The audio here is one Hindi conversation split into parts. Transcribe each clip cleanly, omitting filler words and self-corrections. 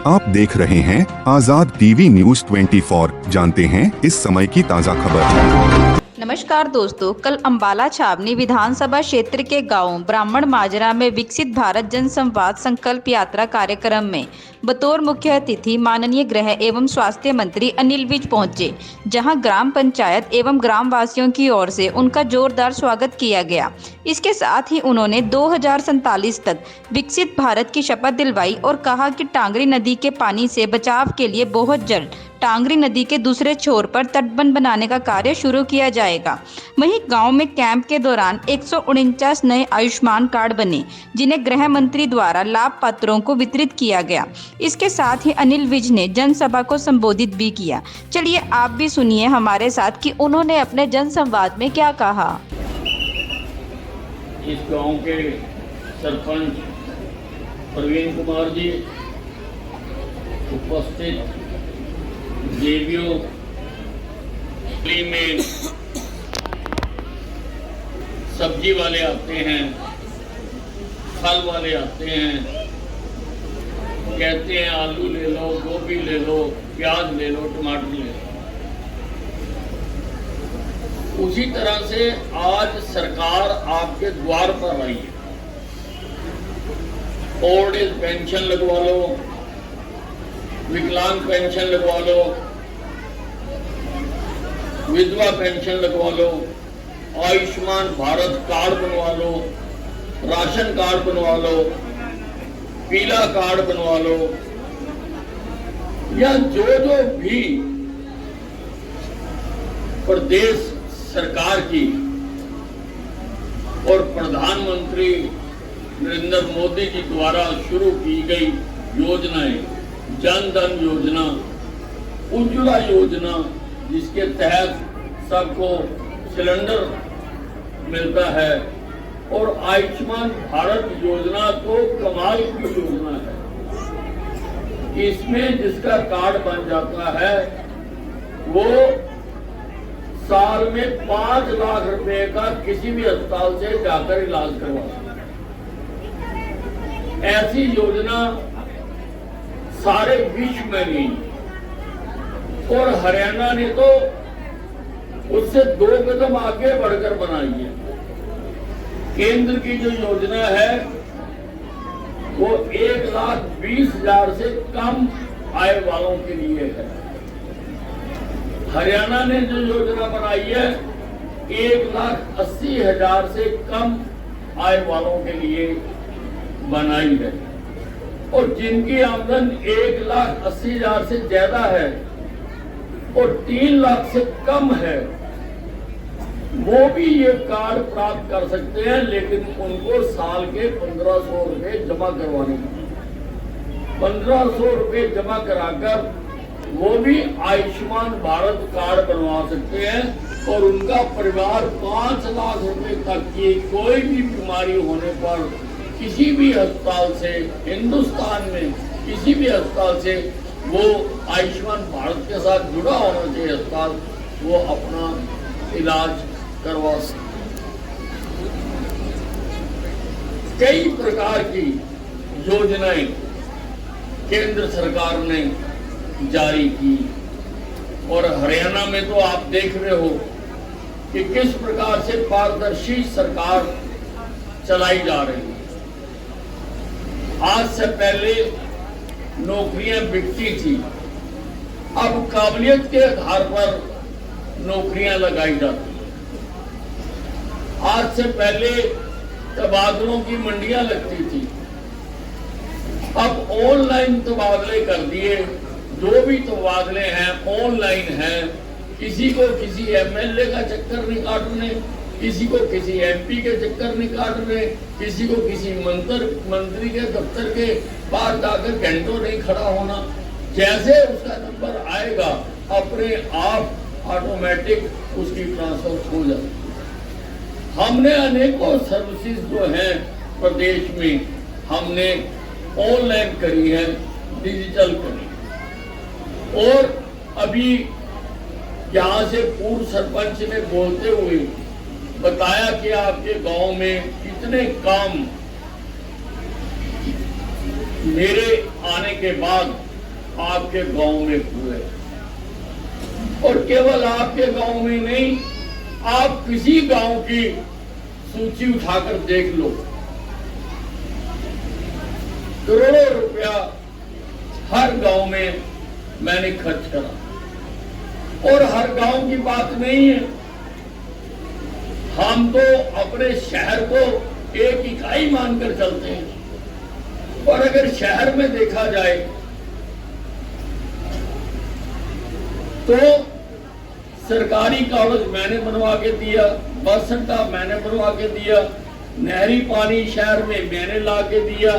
आप देख रहे हैं आजाद टीवी न्यूज 24। जानते हैं इस समय की ताज़ा खबर। नमस्कार दोस्तों, कल अंबाला छावनी विधानसभा क्षेत्र के गांव ब्राह्मण माजरा में विकसित भारत जन संवाद संकल्प यात्रा कार्यक्रम में बतौर मुख्य अतिथि माननीय गृह एवं स्वास्थ्य मंत्री अनिल विज पहुंचे, जहां ग्राम पंचायत एवं ग्राम वासियों की ओर से उनका जोरदार स्वागत किया गया। इसके साथ ही उन्होंने 2047 तक विकसित भारत की शपथ दिलवाई और कहा कि टांगरी नदी के पानी से बचाव के लिए बहुत जल्द टांगरी नदी के दूसरे छोर पर तटबंध बनाने का कार्य शुरू किया जाएगा। वहीं गांव में कैंप के दौरान 149 नए आयुष्मान कार्ड बने, जिन्हें गृह मंत्री द्वारा लाभ पात्रों को वितरित किया गया। इसके साथ ही अनिल विज ने जनसभा को संबोधित भी किया। चलिए आप भी सुनिए हमारे साथ कि उन्होंने अपने जनसंवाद में क्या कहा। इस गांव के सरपंच प्रवीण कुमार जी, उपस्थित देवियों में सब्जी वाले आते हैं, फल वाले आते हैं, कहते हैं आलू ले लो, गोभी ले लो, प्याज ले लो, टमाटर ले लो। उसी तरह से आज सरकार आपके द्वार पर आई है। ओल्ड एज पेंशन लगवा लो, विकलांग पेंशन लगवा लो, विधवा पेंशन लगवा लो, आयुष्मान भारत कार्ड बनवा लो, राशन कार्ड बनवा लो, पीला कार्ड बनवा लो, या जो भी प्रदेश सरकार की और प्रधानमंत्री नरेंद्र मोदी जी द्वारा शुरू की गई योजनाएं, जन धन योजना, उज्ज्वला योजना, जिसके तहत सबको सिलेंडर मिलता है, और आयुष्मान भारत योजना तो कमाल की योजना है। इसमें जिसका कार्ड बन जाता है वो साल में 5 लाख रुपए का किसी भी अस्पताल से जाकर इलाज करवा सकता है। ऐसी योजना सारे विश्व में नहीं, और हरियाणा ने तो उससे 2 कदम आगे बढ़कर बनाई है। केंद्र की जो योजना है वो 1,20,000 से कम आय वालों के लिए है। हरियाणा ने जो योजना बनाई है 1,80,000 से कम आय वालों के लिए बनाई है, और जिनकी आमदन 1,80,000 से ज्यादा है और 3 लाख से कम है, वो भी ये कार्ड प्राप्त कर सकते हैं, लेकिन उनको साल के 1,500 रुपए जमा करवाने हैं। 1,500 रुपए जमा कराकर वो भी आयुष्मान भारत कार्ड बनवा सकते हैं, और उनका परिवार 5 लाख रुपए तक की कोई भी बीमारी होने पर किसी भी अस्पताल से, हिंदुस्तान में किसी भी अस्पताल से, वो आयुष्मान भारत के साथ जुड़ा होना चाहिए अस्पताल, वो अपना इलाज करवा सकते। कई प्रकार की योजनाएं केंद्र सरकार ने जारी की, और हरियाणा में तो आप देख रहे हो कि किस प्रकार से पारदर्शी सरकार चलाई जा रही है। आज से पहले नौकरियां बिकती थी, अब काबिलियत के आधार पर नौकरियां लगाई जाती हैं। आज से पहले तबादलों की मंडियां लगती थी, अब ऑनलाइन तबादले कर दिए। जो भी तबादले हैं ऑनलाइन हैं। किसी को किसी एमएलए का चक्कर नहीं काटने, किसी को किसी एमपी के चक्कर नहीं काटने, किसी को किसी मंत्री के दफ्तर के बाहर जाकर घंटों नहीं खड़ा होना। जैसे उसका नंबर आएगा अपने आप ऑटोमेटिक उसकी ट्रांसफर हो जाती है। हमने अनेकों सर्विसेज जो हैं प्रदेश में हमने ऑनलाइन करी है, डिजिटल करी। और अभी यहाँ से पूर्व सरपंच ने बोलते हुए बताया कि आपके गांव में कितने काम मेरे आने के बाद आपके गांव में हुए, और केवल आपके गांव में नहीं, आप किसी गांव की सूची उठाकर देख लो, करोड़ों रुपया हर गांव में मैंने खर्च करा। और हर गांव की बात नहीं है, हम तो अपने शहर को एक इकाई मानकर चलते हैं। और अगर शहर में देखा जाए तो सरकारी कॉलेज मैंने बनवा के दिया, बस अड्डा मैंने बनवा के दिया, नहरी पानी शहर में मैंने ला के दिया,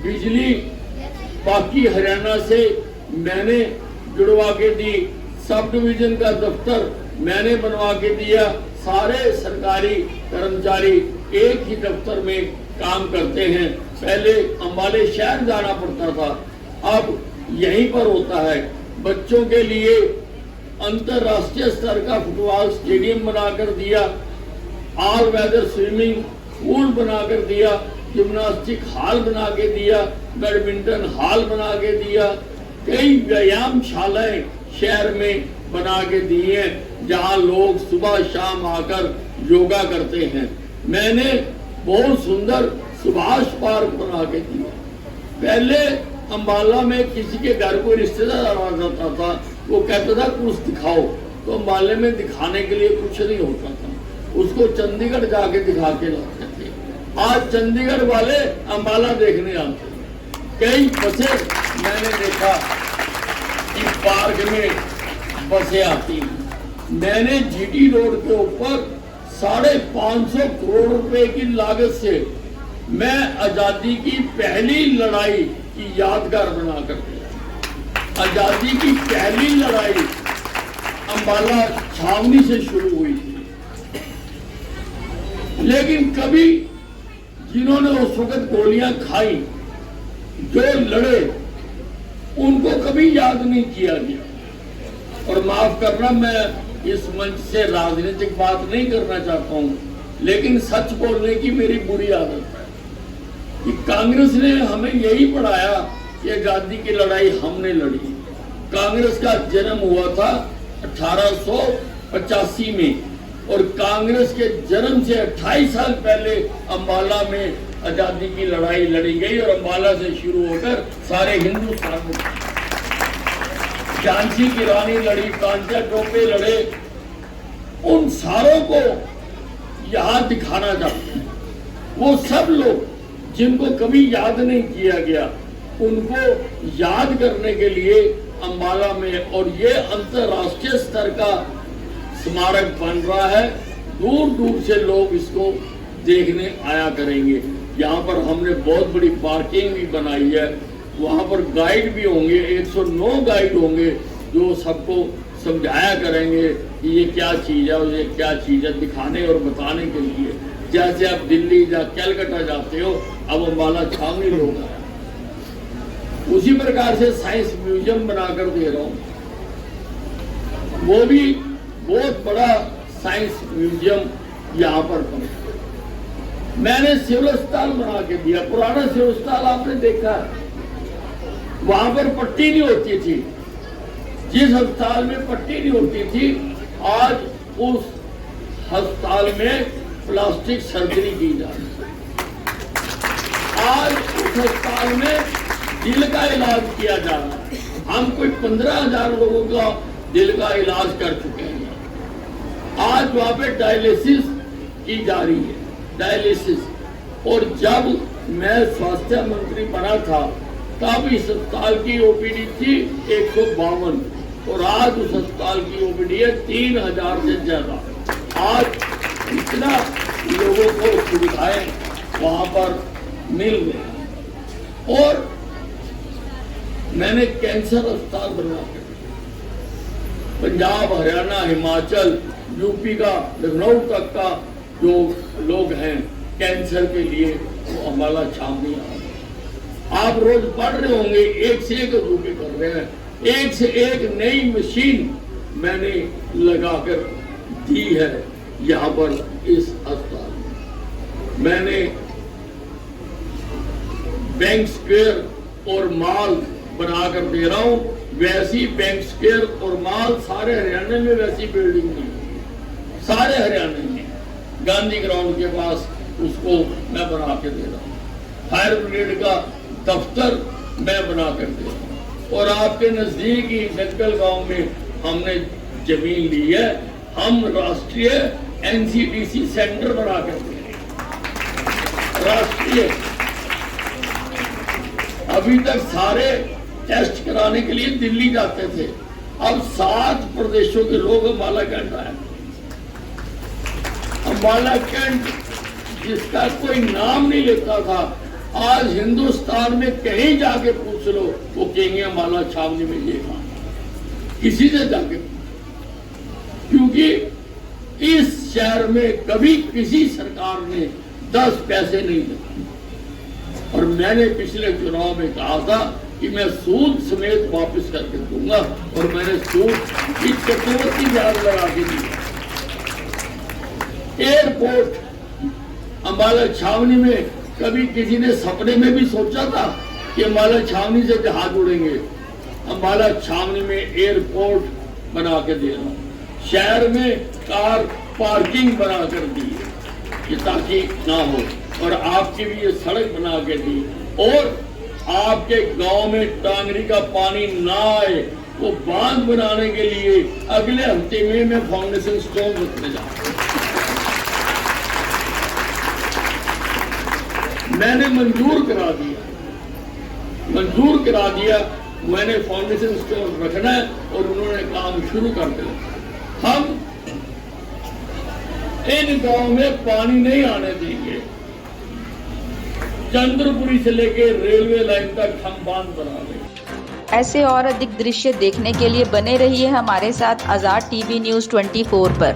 बिजली बाकी हरियाणा से मैंने जुड़वा के दी, सब डिवीजन का दफ्तर मैंने बनवा के दिया। सारे सरकारी कर्मचारी एक ही दफ्तर में काम करते हैं। पहले अंबाले शहर जाना पड़ता था, अब यहीं पर होता है। बच्चों के लिए अंतरराष्ट्रीय स्तर का फुटबॉल स्टेडियम बनाकर दिया, ऑल वेदर स्विमिंग पूल बनाकर दिया, जिम्नास्टिक हॉल बना के दिया, बैडमिंटन हॉल बना के दिया, कई व्यायामशालाएं शहर में बना के दी हैं जहां लोग सुबह शाम आकर योगा करते हैं। मैंने बहुत सुंदर सुभाष पार्क बना के दिया। पहले अंबाला में किसी के घर को रिश्तेदार आ जाता था, वो कहता था कुछ दिखाओ, तो अंबाले में दिखाने के लिए कुछ नहीं होता था, उसको चंडीगढ़ जाके दिखा के लाते थे। आज चंडीगढ़ वाले अंबाला देखने आते हैं। कई बसें मैंने देखा कि पार्क में बसें आती हैं। मैंने जीटी रोड के ऊपर 550 करोड़ रुपए की लागत से मैं आजादी की पहली लड़ाई की यादगार बनाकर दिया। आजादी की पहली लड़ाई अंबाला छावनी से शुरू हुई थी, लेकिन कभी जिन्होंने उस वक्त गोलियां खाई, जो लड़े, उनको कभी याद नहीं किया गया। और माफ करना, मैं इस मंच से राजनीतिक बात नहीं करना चाहता हूं, लेकिन सच बोलने की मेरी बुरी आदत है कि कांग्रेस ने हमें यही पढ़ाया कि आजादी की लड़ाई हमने लड़ी। कांग्रेस का जन्म हुआ था 1885 में, और कांग्रेस के जन्म से 28 साल पहले अंबाला में आजादी की लड़ाई लड़ी गई, और अंबाला से शुरू होकर सारे हिंदुस्तान में झांसी की रानी लड़ी, कांचा टोपे लड़े। उन सारों को यहां दिखाना चाहते हैं। वो सब लोग जिनको कभी याद नहीं किया गया, उनको याद करने के लिए अंबाला में, और ये अंतरराष्ट्रीय स्तर का स्मारक बन रहा है। दूर दूर से लोग इसको देखने आया करेंगे। यहाँ पर हमने बहुत बड़ी पार्किंग भी बनाई है, वहाँ पर गाइड भी होंगे, 109 गाइड होंगे जो सबको समझाया करेंगे कि ये क्या चीज़ है और ये क्या चीज़ है, दिखाने और बताने के लिए। जैसे आप दिल्ली या कलकत्ता जाते हो, अब अंबाला छावनी लोग आए, उसी प्रकार से साइंस म्यूजियम बनाकर दे रहा हूँ। वो भी बहुत बड़ा साइंस म्यूजियम यहाँ पर बना। मैंने सिविल अस्पताल बना के दिया। पुराना सिविल अस्पताल आपने देखा है, वहां पर पट्टी नहीं होती थी। जिस अस्पताल में पट्टी नहीं होती थी, आज उस अस्पताल में प्लास्टिक सर्जरी की जा रही है। आज उस अस्पताल में दिल का इलाज किया जा रहा है। हम कोई 15,000 लोगों का दिल का इलाज कर चुके हैं। आज वहां पे डायलिसिस की जा रही है, डायलिसिस। और जब मैं स्वास्थ्य मंत्री बना था, तब इस अस्पताल की ओपीडी थी 152, और आज उस अस्पताल की ओपीडी है 3,000 से ज्यादा। आज इतना लोगों को सुविधाएं वहां पर मिल गई। और मैंने कैंसर अस्पताल बनवा के पंजाब, हरियाणा, हिमाचल, यूपी का, लखनऊ तक का जो लोग हैं कैंसर के लिए, वो अंबाला छावनी आ रहे। आप रोज पढ़ रहे होंगे, एक से एक अजूबे कर रहे हैं, एक से एक नई मशीन मैंने लगाकर दी है यहाँ पर इस अस्पताल में। मैंने बैंक स्क्वायर और मॉल बनाकर दे रहा हूं। वैसी बैंक स्क्वायर और माल सारे हरियाणा में वैसी बिल्डिंग नहीं, सारे हरियाणा में गांधी ग्राउंड के पास उसको मैं बना के दे रहा हूँ। फायर ब्रिगेड का दफ्तर मैं बना कर दे रहा हूँ। और आपके नजदीक ही नक्कल गांव में हमने जमीन ली है, हम राष्ट्रीय एनसीडीसी सेंटर बना कर दे रहे हैं। राष्ट्रीय अभी तक सारे टेस्ट कराने के लिए दिल्ली जाते थे, अब 7 प्रदेशों के लोग अम्बाला कैंट आए। अम्बाला कैंट जिसका कोई नाम नहीं लेता था, आज हिंदुस्तान में कहीं जाके पूछ लो, वो कहेंगे अम्बाला छावनी में ये काम, किसी से जाके, क्योंकि इस शहर में कभी किसी सरकार ने 10 पैसे नहीं दिए। और मैंने पिछले चुनाव में कहा था कि मैं सूद समेत वापस करके दूंगा, और मैंने सूद की चक्रवर्ती ब्याज लगा के दी। एयरपोर्ट अम्बाला छावनी में कभी किसी ने सपने में भी सोचा था कि अम्बाला छावनी से जहाज उड़ेंगे? अम्बाला छावनी में एयरपोर्ट बना के दे रहा हूं। शहर में कार पार्किंग बना कर दी कि ताकि ना हो, और आपकी भी ये सड़क बना के दी। और आपके गांव में टांगरी का पानी ना आए, वो बांध बनाने के लिए अगले हफ्ते में मैं फाउंडेशन स्टोन रखने जा रहा हूं। मैंने मंजूर करा दिया, मैंने फाउंडेशन स्टोन रखना है, और उन्होंने काम शुरू कर दिया। हम इन गांव में पानी नहीं आने देंगे। चंद्रपुरी से लेकर रेलवे लाइन तक हम बांध बना देंगे। ऐसे और अधिक दृश्य देखने के लिए बने रहिए हमारे साथ आजाद टीवी न्यूज़ 24 पर।